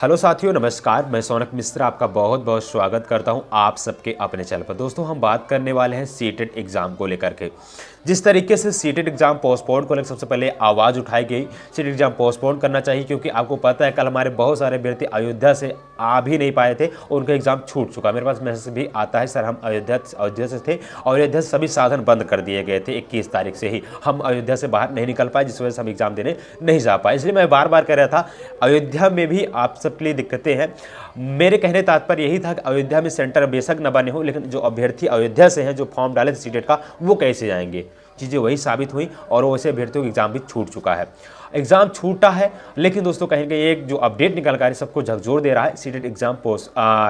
Hello साथियों, नमस्कार। मैं सोनक मिश्रा आपका बहुत बहुत स्वागत करता हूं आप सबके अपने चैनल पर। दोस्तों, हम बात करने वाले हैं सीटेट एग्ज़ाम को लेकर के। जिस तरीके से सीटेट एग्ज़ाम पोस्टपोन को लेकर सबसे पहले आवाज़ उठाई गई, सीटेट एग्ज़ाम पोस्टपोन करना चाहिए, क्योंकि आपको पता है कल हमारे बहुत सारे अभ्यर्थी अयोध्या से आ भी नहीं पाए थे और उनका एग्ज़ाम छूट चुका। मेरे पास मैसेज भी आता है, सर हम अयोध्या से थे, अयोध्या से सभी साधन बंद कर दिए गए थे 21 तारीख से ही, हम अयोध्या से बाहर नहीं निकल पाए, जिस वजह से हम एग्ज़ाम देने नहीं जा पाए। इसलिए मैं बार बार कह रहा था अयोध्या में भी आप सबके लिए दिक्कतें हैं। मेरे कहने तात्पर्य यही था कि अयोध्या में सेंटर बेशक न बने हो, लेकिन जो अभ्यर्थी अयोध्या से हैं, जो फॉर्म डाले थे सीटेट का, वो कैसे जाएंगे। चीज़ें वही साबित हुई और वैसे अभ्यर्थियों का एग्ज़ाम भी छूट चुका है। एग्ज़ाम छूटा है, लेकिन दोस्तों कहीं कहीं एक जो अपडेट निकल कर सबको झकझोर दे रहा है सीटेट एग्ज़ाम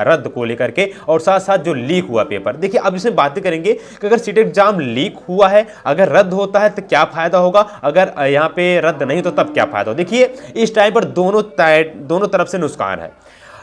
रद्द को लेकर के, और साथ साथ जो लीक हुआ पेपर। देखिए, अब इसमें बातें करेंगे कि अगर सीटेट एग्ज़ाम लीक हुआ है, अगर रद्द होता है तो क्या फ़ायदा होगा, अगर यहाँ पे रद्द नहीं तो तब क्या फ़ायदा हो। देखिए, इस टाइम पर दोनों तरफ से नुकसान है।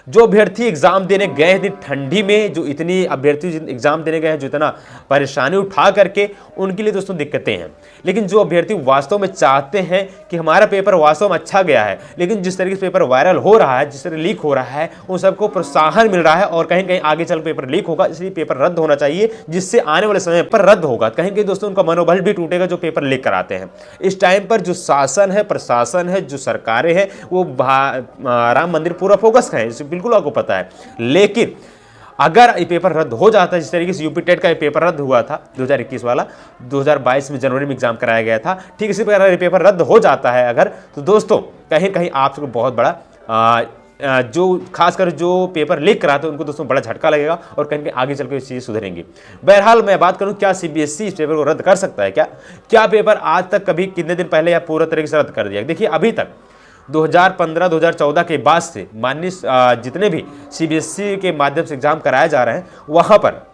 जो अभ्यर्थी एग्ज़ाम देने गए इतनी ठंडी में, जो इतनी अभ्यर्थी एग्ज़ाम देने गए हैं, जो इतना परेशानी उठा करके, उनके लिए दोस्तों दिक्कतें हैं। लेकिन जो अभ्यर्थी वास्तव में चाहते हैं कि हमारा पेपर वास्तव में अच्छा गया है, लेकिन जिस तरीके से पेपर वायरल हो रहा है, जिस तरह लीक हो रहा है, उन सबको प्रोत्साहन मिल रहा है और कहीं कहीं आगे चल पेपर लीक होगा, इसलिए पेपर रद्द होना चाहिए, जिससे आने वाले समय पर रद्द होगा। कहीं कहीं दोस्तों उनका मनोबल भी टूटेगा जो पेपर लीक कराते हैं। इस टाइम पर जो शासन है, प्रशासन है, जो सरकारें हैं, वो राम मंदिर पूरा फोकस है, बिल्कुल आपको पता है। लेकिन अगर ये पेपर रद्द हो जाता है, जिस तरीके से यूपी टेट का ये पेपर रद्द हुआ था 2021 वाला, 2022 में जनवरी में एग्जाम कराया गया था, ठीक इसी प्रकार ये पेपर रद्द हो जाता है अगर, तो दोस्तों कहीं कहीं आप सबको बहुत बड़ा जो खासकर जो पेपर लीक कराते हैं उनको दोस्तों बड़ा झटका लगेगा और कहीं कहीं आगे चलकर चीज़ें सुधरेंगी। बहरहाल मैं बात करूं, क्या सीबीएसई इस पेपर को रद्द कर सकता है? क्या पेपर आज तक कभी कितने दिन पहले या पूरा तरीके से रद्द कर दिया? देखिए, अभी तक 2015-2014 के बाद से माननीय जितने भी सीबीएसई के माध्यम से एग्जाम कराए जा रहे हैं, वहाँ पर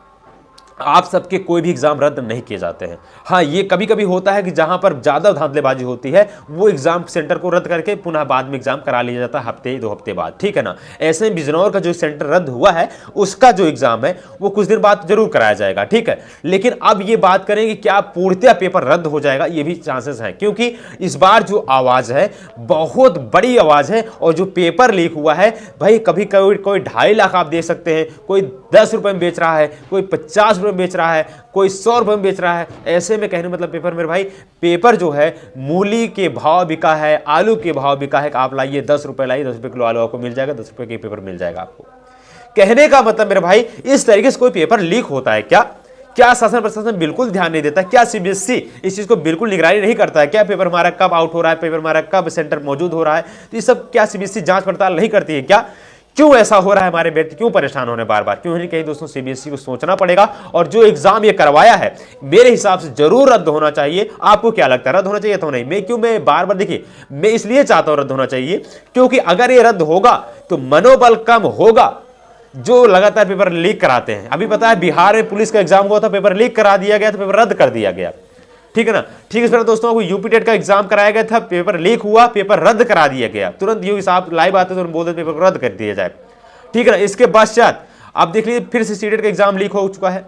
आप सबके कोई भी एग्जाम रद्द नहीं किए जाते हैं। हाँ, ये कभी कभी होता है कि जहां पर ज़्यादा धांधलेबाजी होती है, वो एग्जाम सेंटर को रद्द करके पुनः बाद में एग्जाम करा लिया जाता है हफ्ते 2 हफ्ते बाद, ठीक है ना। ऐसे में बिजनौर का जो सेंटर रद्द हुआ है, उसका जो एग्जाम है वो कुछ दिन बाद जरूर कराया जाएगा, ठीक है। लेकिन अब ये बात करें कि क्या पूर्णतः पेपर रद्द हो जाएगा, ये भी चांसेस हैं, क्योंकि इस बार जो आवाज़ है बहुत बड़ी आवाज़ है। और जो पेपर लीक हुआ है भाई, कभी कोई 2.5 लाख आप दे सकते हैं, कोई 10 रुपये में बेच रहा है, कोई 50 रुपये में बेच रहा है, कोई 100 रुपये में बेच रहा है। ऐसे में कहने मतलब पेपर मेरे भाई, पेपर जो है मूली के भाव बिका है, आलू के भाव बिका है कि आप लाइए 10 रुपये, लाइए 10 रुपये किलो आलू आपको मिल जाएगा, 10 रुपये के पेपर मिल जाएगा आपको। कहने का मतलब मेरे भाई, इस तरीके से कोई पेपर लीक होता है क्या शासन प्रशासन बिल्कुल ध्यान नहीं देता? क्या सीबीएसई इस चीज को बिल्कुल निगरानी नहीं करता है? क्या पेपर हमारा कब आउट हो रहा है, पेपर हमारा कब सेंटर मौजूद हो रहा है, तो ये सब क्या सीबीएसई जांच पड़ताल नहीं करती है क्या? क्यों ऐसा हो रहा है? हमारे व्यक्ति क्यों परेशान हो रहे हैं बार बार? क्यों नहीं? कहीं दोस्तों सीबीएसई को सोचना पड़ेगा। और जो एग्जाम ये करवाया है, मेरे हिसाब से जरूर रद्द होना चाहिए। आपको क्या लगता है, रद्द होना चाहिए तो नहीं? मैं बार बार, देखिए, मैं इसलिए चाहता हूं रद्द होना चाहिए, क्योंकि अगर ये रद्द होगा तो मनोबल कम होगा जो लगातार पेपर लीक कराते हैं। अभी पता है बिहार में पुलिस का एग्जाम हुआ था, पेपर लीक करा दिया गया, तो पेपर रद्द कर दिया गया, ठीक है ना। ठीक इस तरह दोस्तों आपको यूपी टेट का एग्जाम कराया गया था, पेपर लीक हुआ, पेपर रद्द करा दिया गया। तुरंत ये साहब लाइव आते तो बोलते पेपर को रद्द कर दिया जाए, ठीक है ना। इसके पश्चात आप देख लीजिए, फिर से सीटेट का एग्जाम लीक हो चुका है।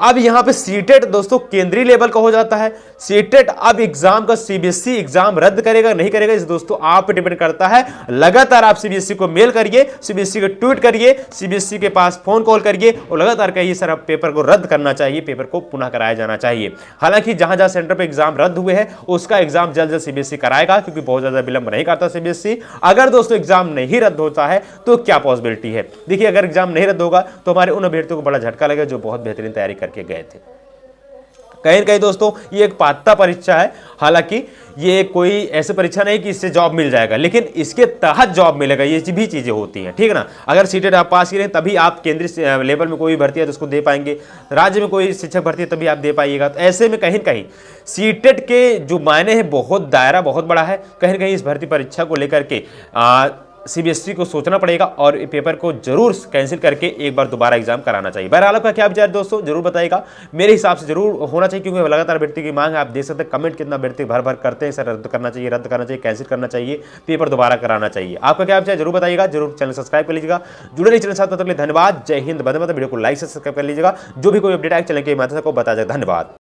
अब यहां पे सीटेट दोस्तों केंद्रीय लेवल का हो जाता है। सीटेट अब एग्जाम का सीबीएसई एग्जाम रद्द करेगा नहीं करेगा, इस दोस्तों आप पे डिपेंड करता है। लगातार आप सीबीएसई को मेल करिए, सीबीएसई को ट्वीट करिए, सीबीएसई के पास फोन कॉल करिए और लगातार कहिए सर अब पेपर को रद्द करना चाहिए, पेपर को पुनः कराया जाना चाहिए। हालांकि जहां जहां सेंटर पर एग्जाम रद्द हुए हैं उसका एग्जाम जल्द जल्द सीबीएसई कराएगा, क्योंकि बहुत ज्यादा विलंब नहीं करता सीबीएसई। अगर दोस्तों एग्जाम नहीं रद्द होता है तो क्या पॉसिबिलिटी है? देखिए, अगर एग्जाम नहीं रद्द होगा तो हमारे उन अभ्यर्थियों को बड़ा झटका लगेगा जो बहुत बेहतरीन तैयारी करके गए थे। कहीं न कहीं दोस्तों ये एक पात्रता परीक्षा है। हालांकि ये कोई ऐसी परीक्षा नहीं कि इससे जॉब मिल जाएगा, लेकिन इसके तहत जॉब मिलेगा, ये भी चीजें होती हैं, ठीक है ना। अगर सीटेट आप पास करें तभी आप केंद्रीय लेवल में कोई भर्ती है तो उसको दे पाएंगे, राज्य में कोई शिक्षक भर्ती है तभी आप दे पाइएगा। तो ऐसे में कहीं न कहीं सीटेट के जो मायने हैं, बहुत दायरा बहुत बड़ा है। कहीं न कहीं इस भर्ती परीक्षा को लेकर के सीबीएसई को सोचना पड़ेगा और पेपर को जरूर कैंसिल करके एक बार दोबारा एग्जाम कराना चाहिए। बहरहाल आपका क्या विचार दोस्तों, जरूर बताइएगा। मेरे हिसाब से जरूर होना चाहिए, क्योंकि लगातार अभ्यर्थी की मांग है। आप देख सकते हैं कमेंट कितना अभ्यर्थी भर भर करते हैं, सर रद्द करना चाहिए, कैंसिल करना चाहिए, पेपर दोबारा कराना चाहिए। आपका क्या विचार जरूर बताइएगा। जरूर चैनल सब्सक्राइब कर लीजिएगा। जुड़े रहिए चैनल साथ, तब तक के लिए धन्यवाद। जय हिंद, वंदे मातरम। वीडियो को लाइक से सब्सक्राइब कर लीजिएगा। जो भी कोई अपडेट आए चैनल के माध्यम से को बताया जाए। धन्यवाद।